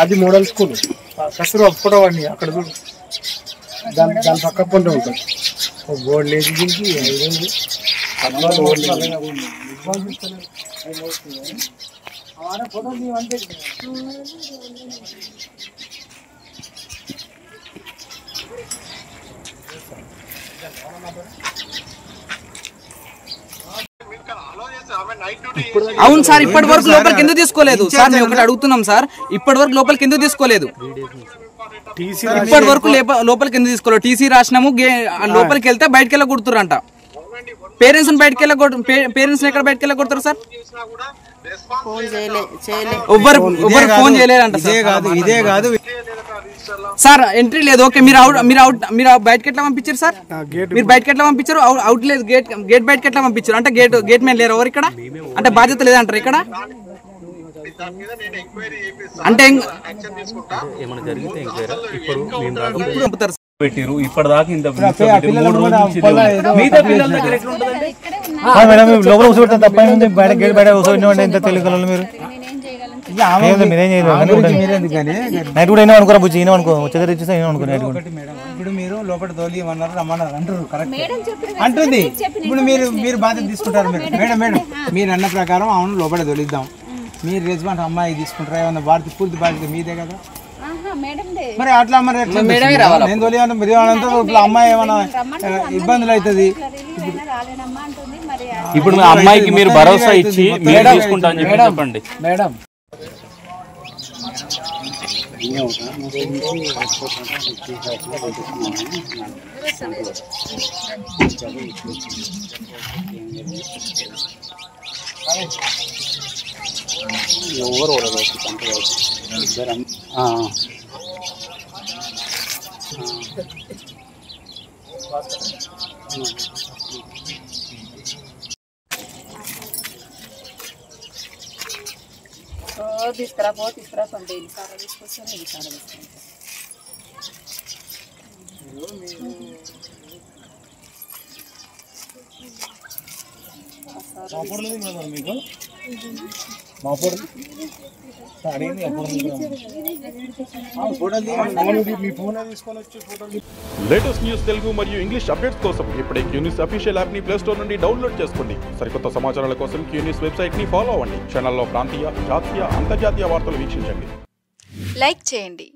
అది model school కసరు ఒప్పుకోవడం అక్కడ చూడు దాని పక్క పొంటే ఉంటుంది బోర్డు లేదు దీనికి అవును సార్ ఇప్పటి వరకు లోపలికి ఎందుకు తీసుకోలేదు సార్ మేము ఒకటి అడుగుతున్నాం సార్ ఇప్పటి వరకు లోపలికి ఎందుకు తీసుకోలేదు ఇప్పటి వరకు లోపలికి ఎందుకు తీసుకోలేదు టీసీ రాసినాము లోపలికి వెళ్తే బయటకు వెళ్ళ కొడుతురంట పేరెంట్స్ బయటకు వెళ్ళ పేరెంట్స్ ఎక్కడ బయటకు వెళ్ళ కొడతారు సార్ ఎవ్వరు ఫోన్ చేయలేదంట ఇదే కాదు సార్ ఎంట్రీ లేదు ఓకే మీరు బయటకి ఎట్లా పంపించారు సార్ మీరు బయటకి ఎట్లా పంపించారు అవుట్ లేదు గేట్ బయటకి ఎట్లా పంపించారు అంటే గేట్ మ్యాన్ లేరు ఎవరు ఇక్కడ అంటే బాధ్యత లేదంటారు ఇక్కడ అంటే పెట్టిరు ఇప్పటిదాకా ఇంత నైట్ కూడా అనుకున్నా బుజ్జి అనుకో వచ్చేది అనుకో ఇప్పుడు మీరు లోపల తోలిమన్నారు రమ్మన్నారు అంటారు కరెక్ట్ అంటుంది ఇప్పుడు మీరు బాధ్యత తీసుకుంటారు మేడం మీరు అన్న ప్రకారం అవును లోపల తోలిద్దాం మీరు రెస్పాన్స్ అమ్మాయి తీసుకుంటారా ఏమన్నా పూర్తి బాధ్యత మీదే కదా మరి అట్లా మరి నేను తోలియాలంటే మీరు ఏమన్నా అమ్మాయి ఏమన్నా ఇబ్బందులు అవుతుంది ఇప్పుడు అమ్మాయికి మీరు భరోసా ఇచ్చి మీరు తీసుకుంటా అని చెప్పి చెప్పండి మేడం తీసుకురా పండి సారా తీసుకొస్తాను ఇది సారా లేటెస్ట్ న్యూస్ తెలుగు మరియు ఇంగ్లీష్ అప్డేట్స్ కోసం ఇప్పుడే క్యూన్యూస్ అఫీషియల్ యాప్ ని ప్లే స్టోర్ నుండి డౌన్లోడ్ చేసుకోండి. సరికొత్త సమాచారాల కోసం క్యూన్యూస్ వెబ్సైట్ ని ఫాలో అవ్వండి. ఛానల్లో ప్రాంతీయ, జాతీయ, అంతర్జాతీయ వార్తలు వీక్షించండి. లైక్ చేయండి.